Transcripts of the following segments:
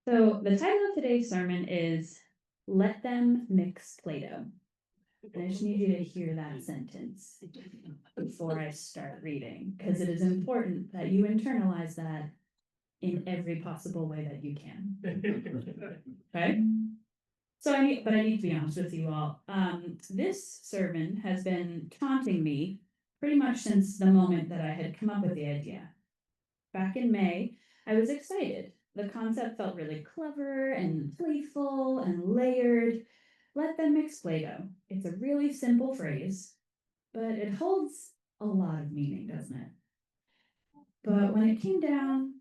So the title of today's sermon is Let Them Mix Playdoh. And I just need you to hear that sentence before I start reading, because it is important that you internalize that in every possible way that you can. Okay? So I need to be honest with you all. This sermon has been taunting me pretty much since the moment that I had come up with the idea. Back in May, I was excited. The concept felt really clever and playful and layered. Let them mix Play-Doh. It's a really simple phrase, but it holds a lot of meaning, doesn't it? But when it came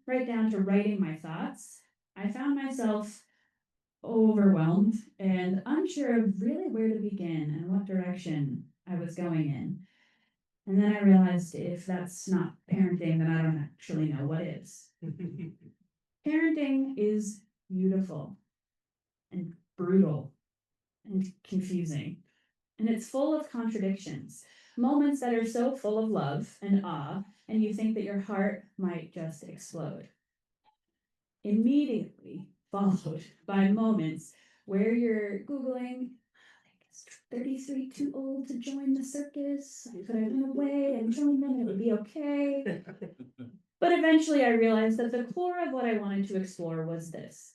right down to writing my thoughts, I found myself overwhelmed and unsure of really where to begin and what direction I was going in. And then I realized if that's not parenting, then I don't actually know what is. Parenting is beautiful and brutal and confusing. And it's full of contradictions, moments that are so full of love and awe, and you think that your heart might just explode. Immediately followed by moments where you're Googling, 33 too old to join the circus? Could I run away and join them? It would be okay. But eventually I realized that the core of what I wanted to explore was this: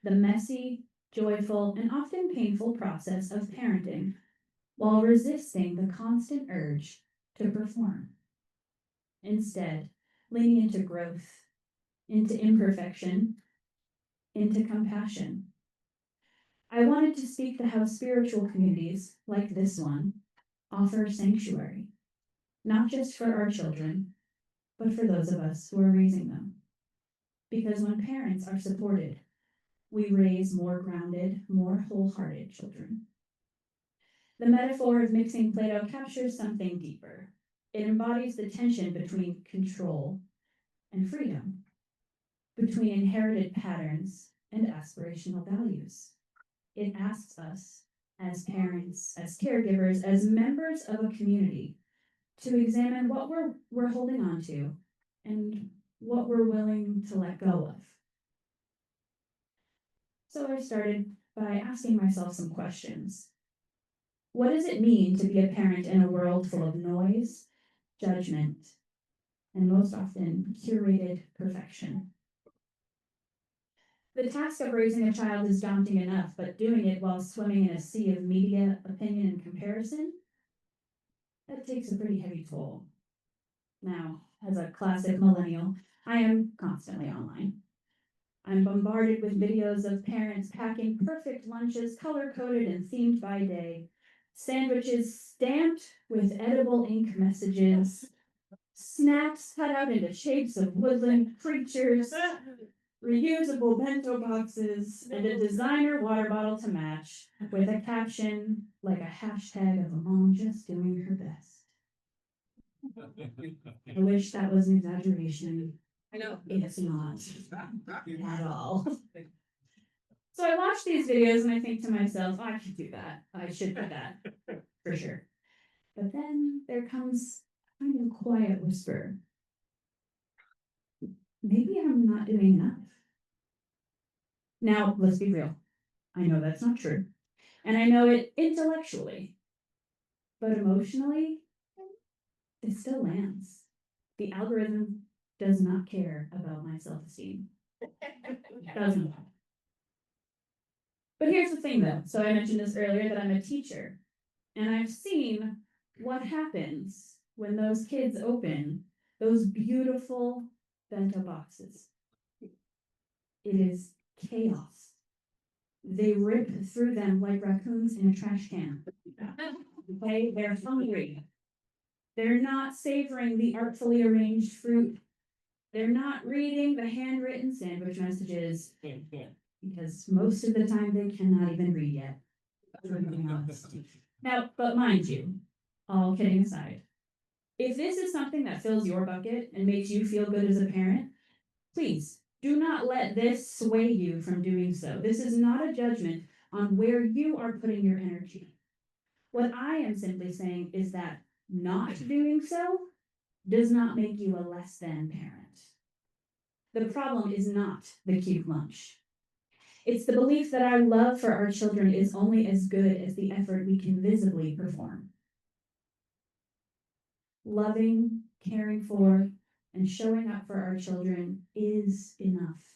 the messy, joyful, and often painful process of parenting while resisting the constant urge to perform. Instead, leaning into growth, into imperfection, into compassion. I wanted to speak to how spiritual communities, like this one, offer sanctuary, not just for our children, but for those of us who are raising them. Because when parents are supported, we raise more grounded, more wholehearted children. The metaphor of mixing Play-Doh captures something deeper. It embodies the tension between control and freedom, between inherited patterns and aspirational values. It asks us, as parents, as caregivers, as members of a community, to examine what we're holding on to and what we're willing to let go of. So I started by asking myself some questions. What does it mean to be a parent in a world full of noise, judgment, and most often curated perfection? The task of raising a child is daunting enough, but doing it while swimming in a sea of media, opinion, and comparison, that takes a pretty heavy toll. Now, as a classic millennial, I am constantly online. I'm bombarded with videos of parents packing perfect lunches, color-coded and themed by day, sandwiches stamped with edible ink messages, snacks cut out into shapes of woodland creatures, reusable bento boxes, and a designer water bottle to match, with a caption like a hashtag of a mom just doing her best. I wish that was an exaggeration. I know. It's not at all. So I watch these videos and I think to myself, I could do that. I should do that, for sure. But then there comes kind of a quiet whisper. Maybe I'm not doing enough. Now, let's be real. I know that's not true. And I know it intellectually. But emotionally, it still lands. The algorithm does not care about my self-esteem. Doesn't. But here's the thing though. So I mentioned this earlier that I'm a teacher. And I've seen what happens when those kids open those beautiful bento boxes. It is chaos. They rip through them like raccoons in a trash can. Okay, they're hungry. They're not savoring the artfully arranged fruit. They're not reading the handwritten sandwich messages, because most of the time they cannot even read yet. Now, but mind you, all kidding aside, if this is something that fills your bucket and makes you feel good as a parent, please do not let this sway you from doing so. This is not a judgment on where you are putting your energy. What I am simply saying is that not doing so does not make you a less than parent. The problem is not the cute lunch. It's the belief that our love for our children is only as good as the effort we can visibly perform. Loving, caring for, and showing up for our children is enough.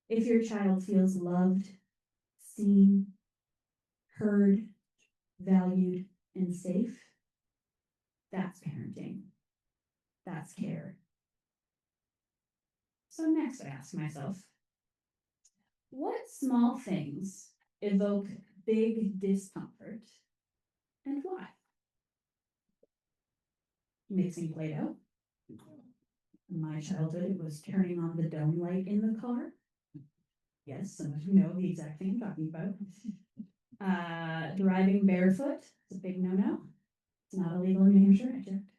If your child feels loved, seen, heard, valued, and safe, that's parenting. That's care. So next I ask myself, what small things evoke big discomfort and why? Mixing Play-Doh. In my childhood, it was turning on the dome light in the car. Yes, some of you know the exact thing I'm talking about. Driving barefoot is a big no-no. It's not illegal in New Hampshire, I checked.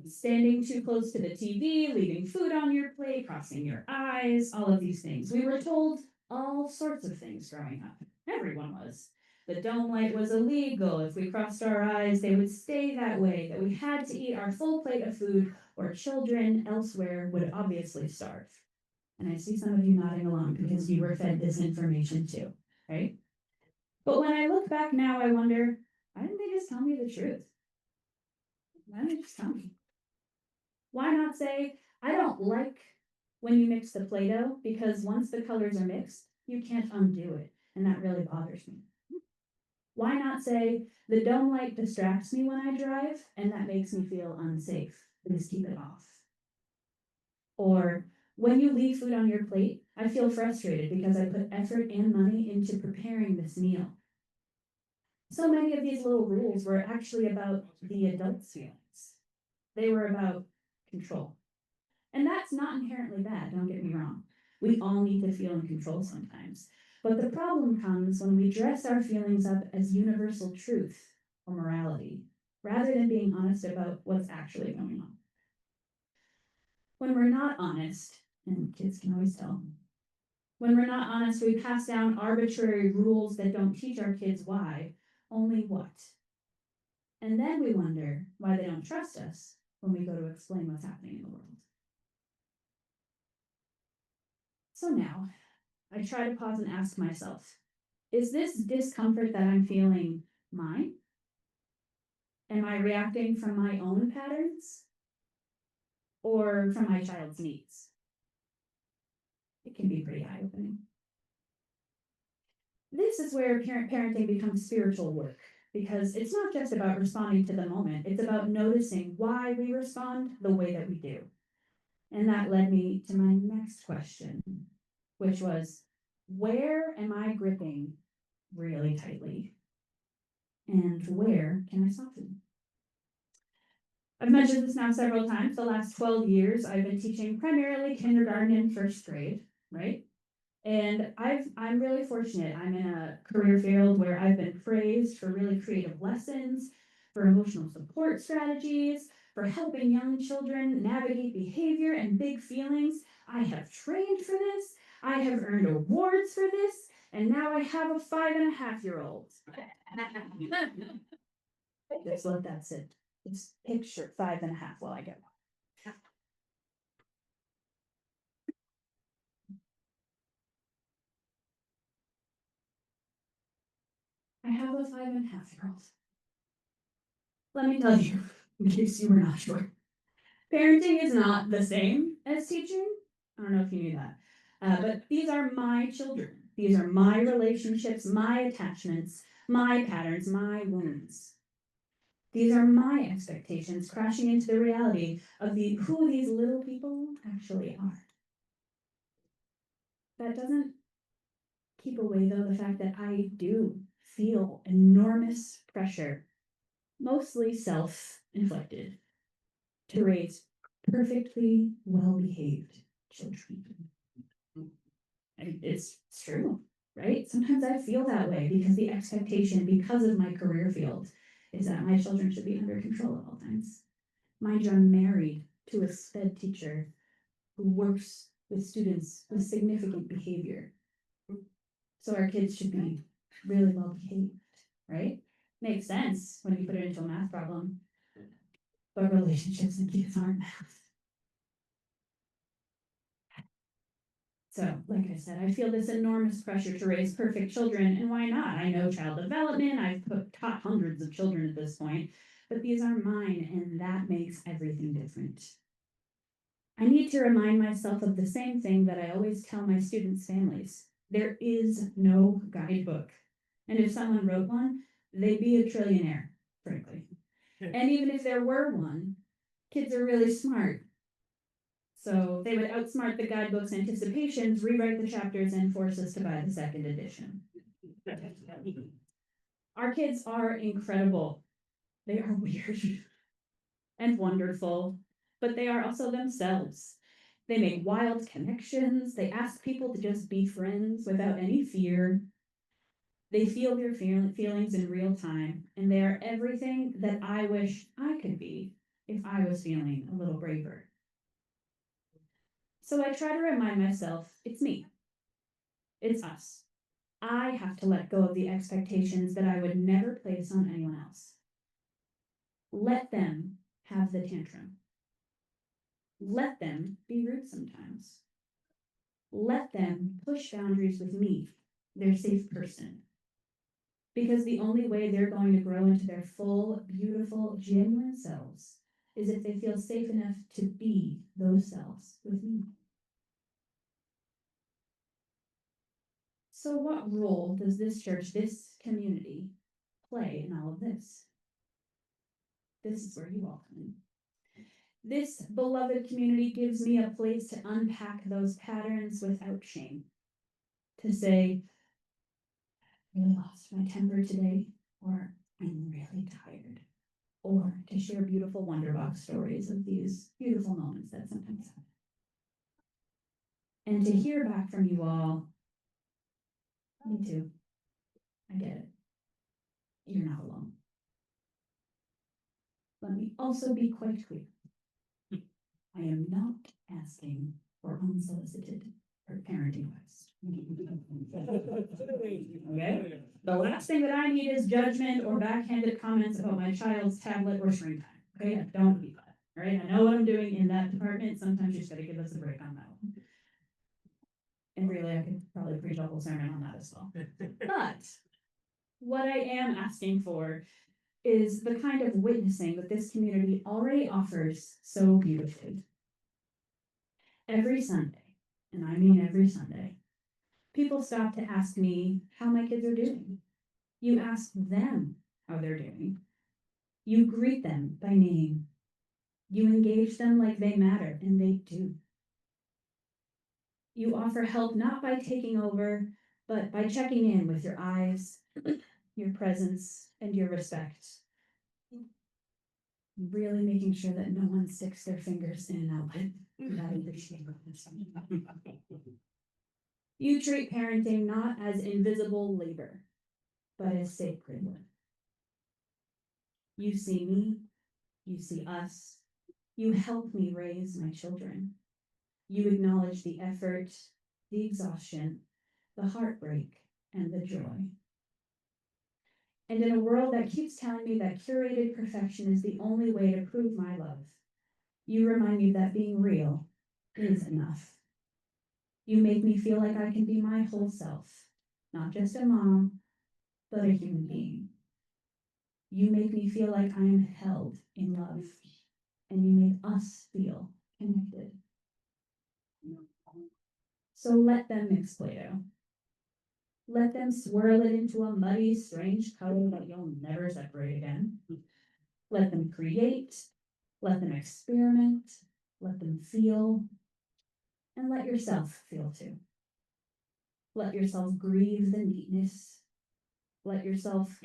Standing too close to the TV, leaving food on your plate, crossing your eyes, all of these things. We were told all sorts of things growing up. Everyone was. The dome light was illegal. If we crossed our eyes, they would stay that way, that we had to eat our full plate of food, or children elsewhere would obviously starve. And I see some of you nodding along because you were fed this information too, right? But when I look back now, I wonder, why didn't they just tell me the truth? Why didn't they just tell me? Why not say, I don't like when you mix the Play-Doh because once the colors are mixed, you can't undo it. And that really bothers me. Why not say, the dome light distracts me when I drive and that makes me feel unsafe. Please keep it off. Or when you leave food on your plate, I feel frustrated because I put effort and money into preparing this meal. So many of these little rules were actually about the adult's feelings. They were about control. And that's not inherently bad, don't get me wrong. We all need to feel in control sometimes. But the problem comes when we dress our feelings up as universal truth or morality, rather than being honest about what's actually going on. When we're not honest, and kids can always tell, when we're not honest, we pass down arbitrary rules that don't teach our kids why, only what. And then we wonder why they don't trust us when we go to explain what's happening in the world. So now, I try to pause and ask myself, is this discomfort that I'm feeling mine? Am I reacting from my own patterns or from my child's needs? It can be pretty eye-opening. This is where parenting becomes spiritual work, because it's not just about responding to the moment, it's about noticing why we respond the way that we do. And that led me to my next question, which was, where am I gripping really tightly? And where can I soften? I've mentioned this now several times. The last 12 years, I've been teaching primarily kindergarten and first grade, right? And I'm really fortunate. I'm in a career field where I've been praised for really creative lessons, for emotional support strategies, for helping young children navigate behavior and big feelings. I have trained for this. I have earned awards for this. And now I have a 5.5-year-old. Just let that sit. Just picture 5.5 while I get one. I have a 5.5-year-old. Let me tell you, in case you were not sure, parenting is not the same as teaching. I don't know if you knew that. But these are my children. These are my relationships, my attachments, my patterns, my wounds. These are my expectations crashing into the reality of who these little people actually are. That doesn't keep away, though, the fact that I do feel enormous pressure, mostly self-inflicted, to raise perfectly well-behaved children. It's true, right? Sometimes I feel that way because the expectation, because of my career field, is that my children should be under control at all times. Mind you, I'm married to a SPED teacher who works with students with significant behavior. So our kids should be really well behaved, right? Makes sense when you put it into a math problem. But relationships and kids aren't math. So, like I said, I feel this enormous pressure to raise perfect children, and why not? I know child development, taught hundreds of children at this point, but these are mine, and that makes everything different. I need to remind myself of the same thing that I always tell my students' families. There is no guidebook. And if someone wrote one, they'd be a trillionaire, frankly. And even if there were one, kids are really smart. So they would outsmart the guidebook's anticipations, rewrite the chapters, and force us to buy the second edition. Our kids are incredible. They are weird and wonderful, but they are also themselves. They make wild connections. They ask people to just be friends without any fear. They feel your feelings in real time, and they are everything that I wish I could be if I was feeling a little braver. So I try to remind myself, it's me. It's us. I have to let go of the expectations that I would never place on anyone else. Let them have the tantrum. Let them be rude sometimes. Let them push boundaries with me, their safe person. Because the only way they're going to grow into their full, beautiful, genuine selves is if they feel safe enough to be those selves with me. So what role does this church, this community, play in all of this? This is where you all come in. This beloved community gives me a place to unpack those patterns without shame. To say, I really lost my temper today, or I'm really tired. Or to share beautiful Wonderbox stories of these beautiful moments that sometimes happen. And to hear back from you all, me too. I get it. You're not alone. Let me also be quite clear. I am not asking for unsolicited or parenting advice. Okay? The last thing that I need is judgment or backhanded comments about my child's tablet or screen time. Okay? I don't need that. All right? I know what I'm doing in that department. Sometimes you just got to give us a break on that one. And really, I could probably preach a whole sermon on that as well. But what I am asking for is the kind of witnessing that this community already offers so beautifully. Every Sunday, and I mean every Sunday, people stop to ask me how my kids are doing. You ask them how they're doing. You greet them by name. You engage them like they matter, and they do. You offer help not by taking over, but by checking in with your eyes, your presence, and your respect. Really making sure that no one sticks their fingers in an outlet without appreciating this. You treat parenting not as invisible labor, but as sacred. You see me, you see us, you help me raise my children. You acknowledge the effort, the exhaustion, the heartbreak, and the joy. And in a world that keeps telling me that curated perfection is the only way to prove my love, you remind me that being real is enough. You make me feel like I can be my whole self, not just a mom, but a human being. You make me feel like I am held in love, and you make us feel connected. So let them mix Play-Doh. Let them swirl it into a muddy, strange color that you'll never separate again. Let them create, let them experiment, let them feel, and let yourself feel too. Let yourself grieve the neatness. Let yourself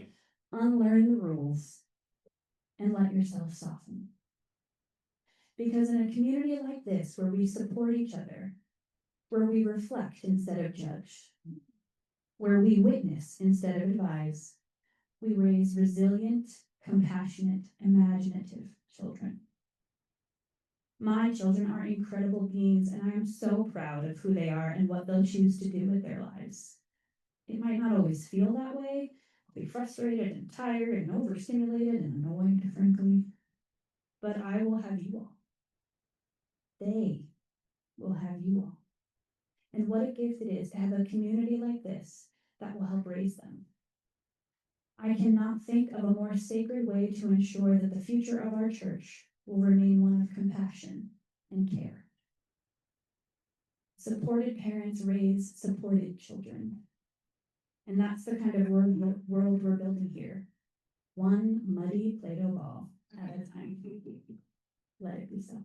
unlearn the rules, and let yourself soften. Because in a community like this, where we support each other, where we reflect instead of judge, where we witness instead of advise, we raise resilient, compassionate, imaginative children. My children are incredible beings, and I am so proud of who they are and what they'll choose to do with their lives. It might not always feel that way. I'll be frustrated and tired and overstimulated and annoyed, frankly. But I will have you all. They will have you all. And what a gift it is to have a community like this that will help raise them. I cannot think of a more sacred way to ensure that the future of our church will remain one of compassion and care. Supported parents raise supported children. And that's the kind of world we're building here. One muddy Play-Doh ball at a time. Let it be so.